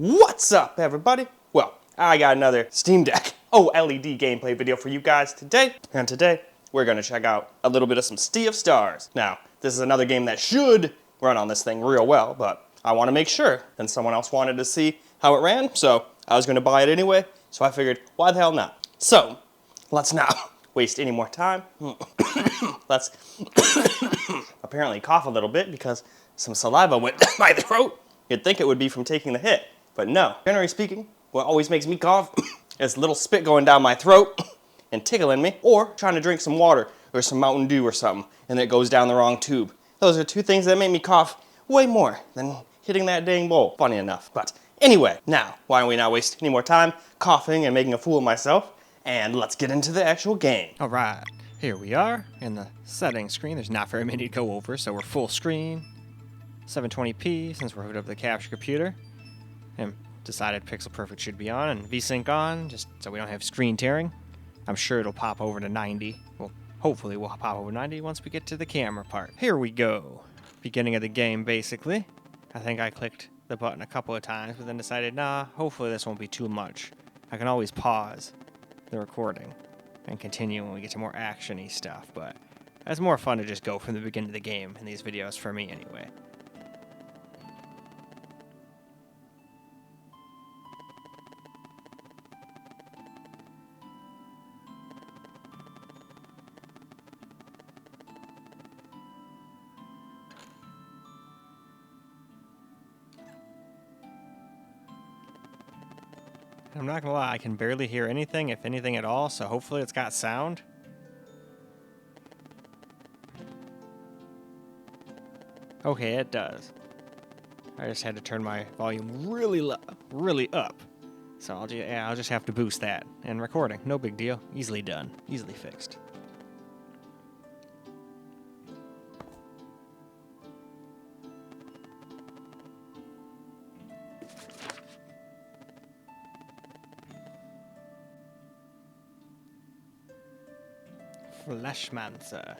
What's up, everybody? Well, I got another Steam Deck OLED gameplay video for you guys today. And today, we're gonna check out a little bit of some Sea of Stars. Now, this is another game that should run on this thing real well, but I wanna make sure. And someone else wanted to see how it ran, so I was gonna buy it anyway. So I figured, why the hell not? So, let's not waste any more time. Let's apparently cough a little bit because some saliva went down my throat. You'd think it would be from taking the hit. But no, generally speaking, what always makes me cough is little spit going down my throat and tickling me, or trying to drink some water or some Mountain Dew or something, and it goes down the wrong tube. Those are two things that make me cough way more than hitting that dang bowl, funny enough. But anyway, now, why don't we not waste any more time coughing and making a fool of myself, and let's get into the actual game. All right, here we are in the settings screen. There's not very many to go over, so we're full screen, 720p since we're hooked up to the capture computer. And decided Pixel Perfect should be on and VSync on, just so we don't have screen tearing. I'm sure it'll pop over to 90. Well, hopefully we'll pop over 90 once we get to the camera part. Here we go. Beginning of the game, basically. I think I clicked the button a couple of times, but then decided, nah, hopefully this won't be too much. I can always pause the recording and continue when we get to more action-y stuff, but it's more fun to just go from the beginning of the game in these videos, for me anyway. I'm not gonna lie, I can barely hear anything, if anything at all, so hopefully it's got sound. Okay, it does. I just had to turn my volume really up. So I'll just have to boost that. And recording, no big deal. Easily done, easily fixed. Fleshmancer.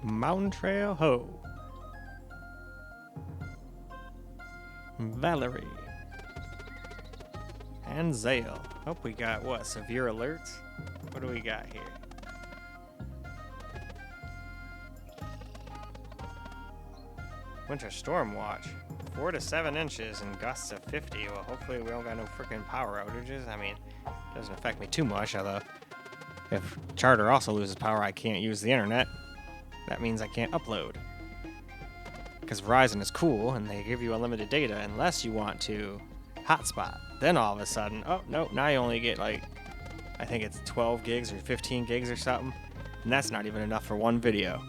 Mountain Trail Ho. Valerie. And Zale. Oh, we got what? Severe alerts? What do we got here? Winter Storm Watch. 4 to 7 inches and gusts of 50. Well, hopefully we don't got no freaking power outages. I mean, it doesn't affect me too much, although if Charter also loses power, I can't use the internet. That means I can't upload. Because Verizon is cool and they give you unlimited data unless you want to hotspot. Then all of a sudden, oh no, now you only get like, I think it's 12 gigs or 15 gigs or something. And that's not even enough for one video.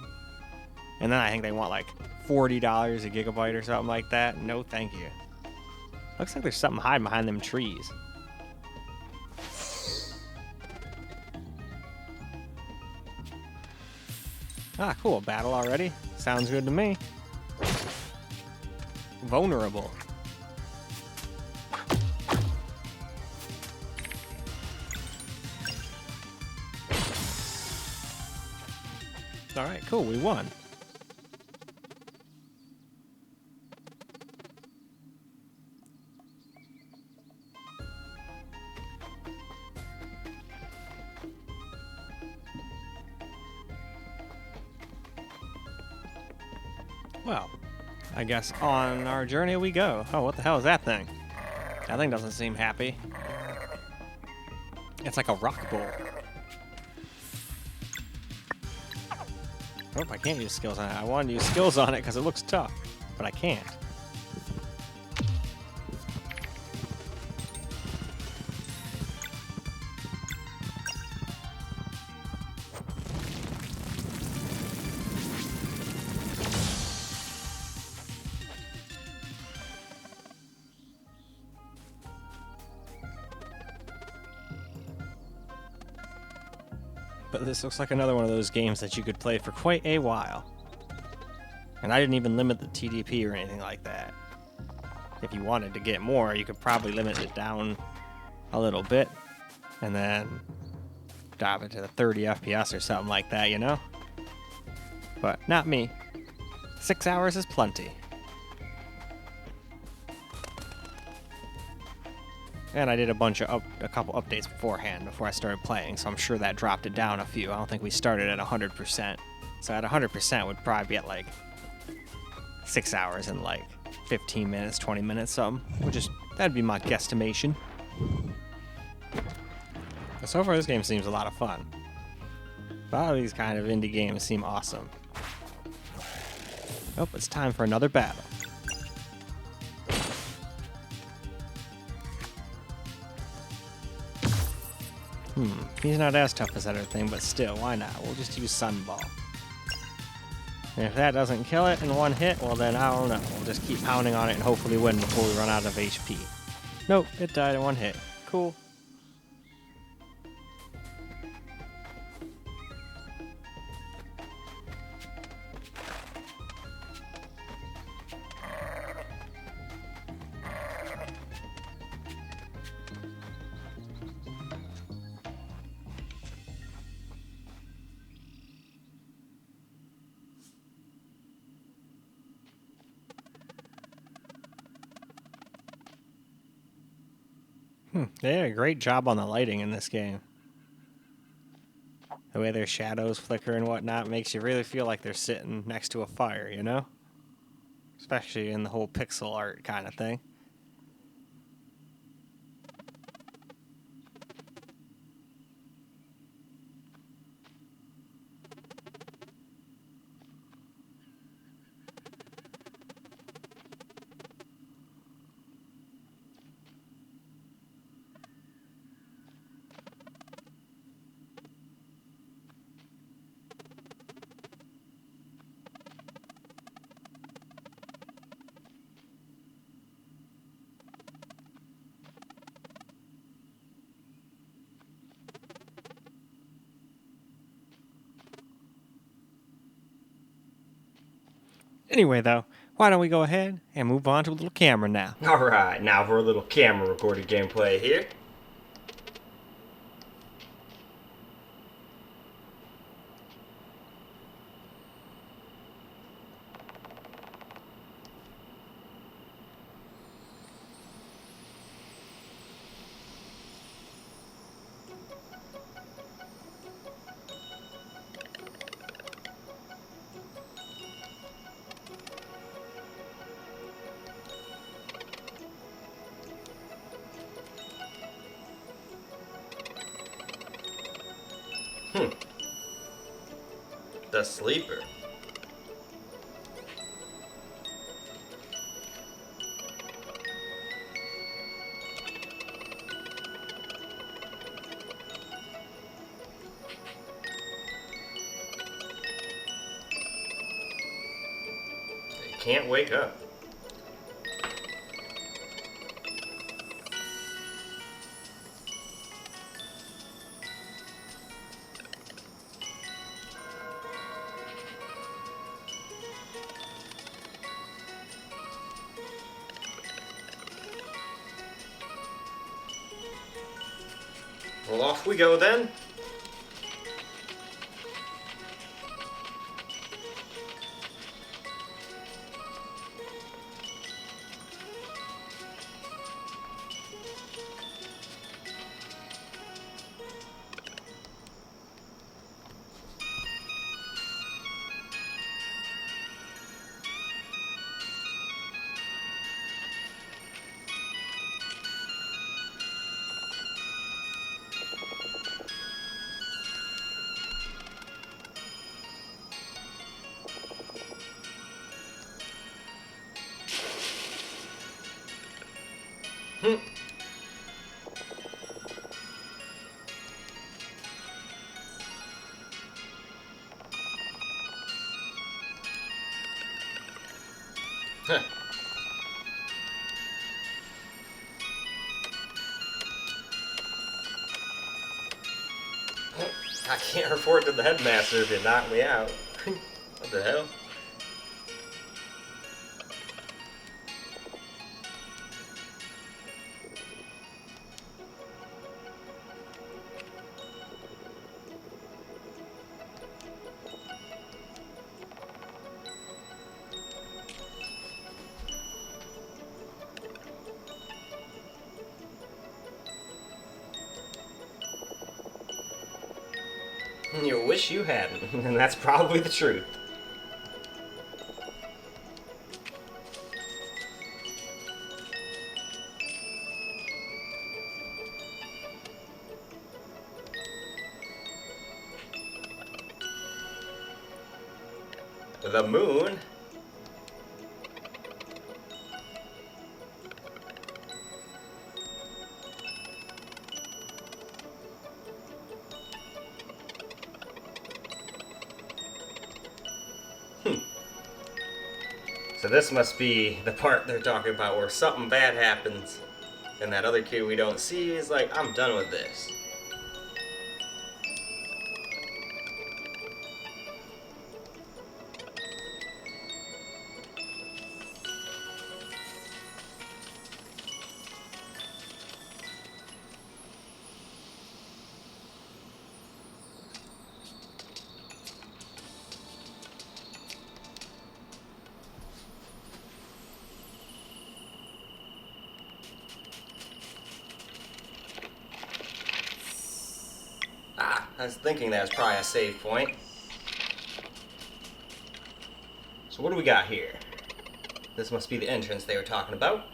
And then I think they want like $40 a gigabyte or something like that. No thank you. Looks like there's something hiding behind them trees. Ah, cool. Battle already? Sounds good to me. Vulnerable. Alright, cool. We won. Well, I guess on our journey we go. Oh, what the hell is that thing? That thing doesn't seem happy. It's like a rock bowl. Oh, I can't use skills on it. I wanted to use skills on it because it looks tough, but I can't. but this looks like another one of those games that you could play for quite a while. And I didn't even limit the TDP or anything like that. If you wanted to get more, you could probably limit it down a little bit and then drop it to the 30 FPS or something like that, you know? But not me. 6 hours is plenty. And I did a couple updates beforehand before I started playing, so I'm sure that dropped it down a few. I don't think we started at 100%. So at 100% would probably be at like 6 hours and like 15 minutes, 20 minutes, something. That'd be my guesstimation. But so far, this game seems a lot of fun. A lot of these kind of indie games seem awesome. Oh, it's time for another battle. He's not as tough as that other thing, but still, why not? We'll just use Sunball. And if that doesn't kill it in one hit, well then, I don't know. We'll just keep pounding on it and hopefully win before we run out of HP. Nope, it died in one hit. Cool. They did a great job on the lighting in this game. The way their shadows flicker and whatnot makes you really feel like they're sitting next to a fire, you know? Especially in the whole pixel art kind of thing. Anyway, though, why don't we go ahead and move on to a little camera now? Alright, now for a little camera recorded gameplay here. The sleeper. They can't wake up. Well, off we go then. Huh. I can't report to the headmaster if you knock me out. What the hell? You wish you hadn't, and that's probably the truth. The moon? So this must be the part they're talking about where something bad happens and that other kid we don't see is like, I'm done with this. I was thinking that was probably a save point. So what do we got here? This must be the entrance they were talking about.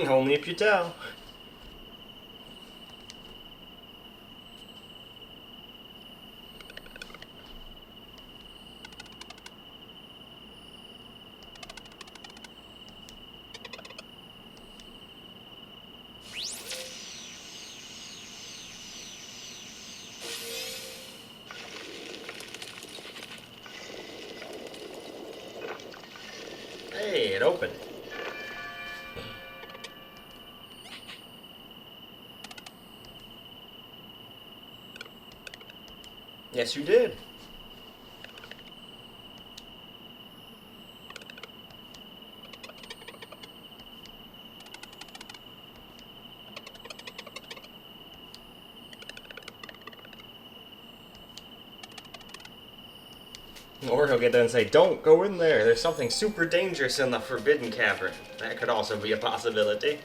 Only if you tell. Hey, it opened. Yes, you did. Or he'll get there and say, don't go in there. There's something super dangerous in the Forbidden Cavern. That could also be a possibility.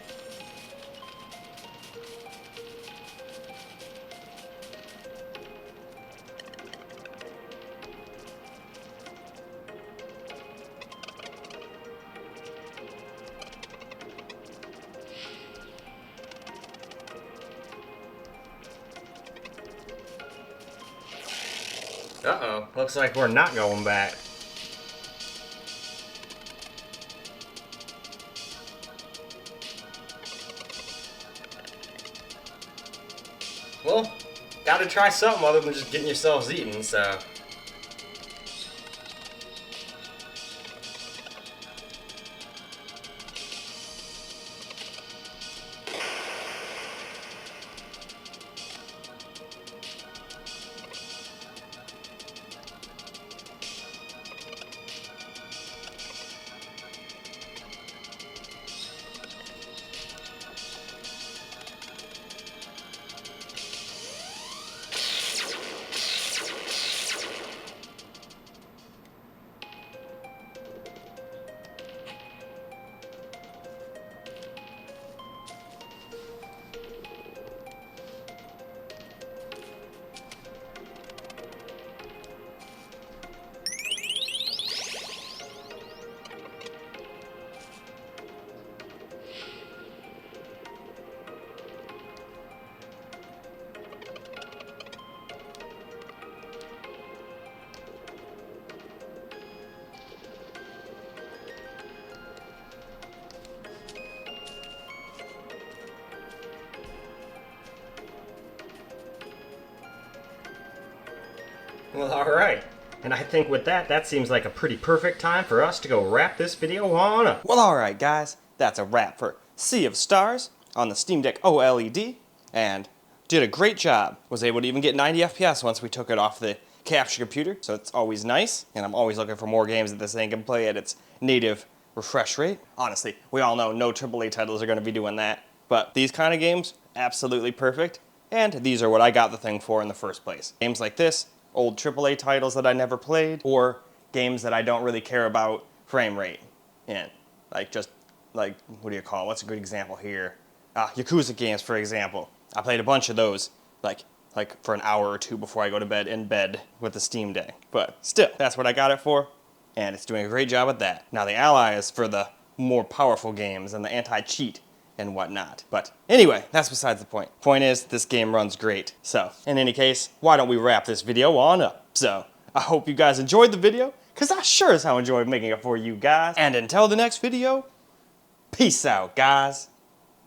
Uh-oh. Looks like we're not going back. Well, gotta try something other than just getting yourselves eaten, so... Well, alright. And I think with that, that seems like a pretty perfect time for us to go wrap this video on up. Well, alright guys, that's a wrap for Sea of Stars on the Steam Deck OLED, and did a great job. Was able to even get 90 FPS once we took it off the capture computer, so it's always nice, and I'm always looking for more games that this thing can play at its native refresh rate. Honestly, we all know no AAA titles are going to be doing that, but these kind of games, absolutely perfect, and these are what I got the thing for in the first place. Games like this, old AAA titles that I never played, or games that I don't really care about frame rate in. Like what do you call it? What's a good example here? Yakuza games, for example. I played a bunch of those, like for an hour or two before I go to bed in bed with the Steam Deck. But still, that's what I got it for, and it's doing a great job at that. Now the Ally is for the more powerful games and the anti-cheat and whatnot. But anyway, that's besides the point. Point is, this game runs great. So, in any case, why don't we wrap this video on up? So, I hope you guys enjoyed the video, because I sure as hell enjoyed making it for you guys. And until the next video, peace out, guys.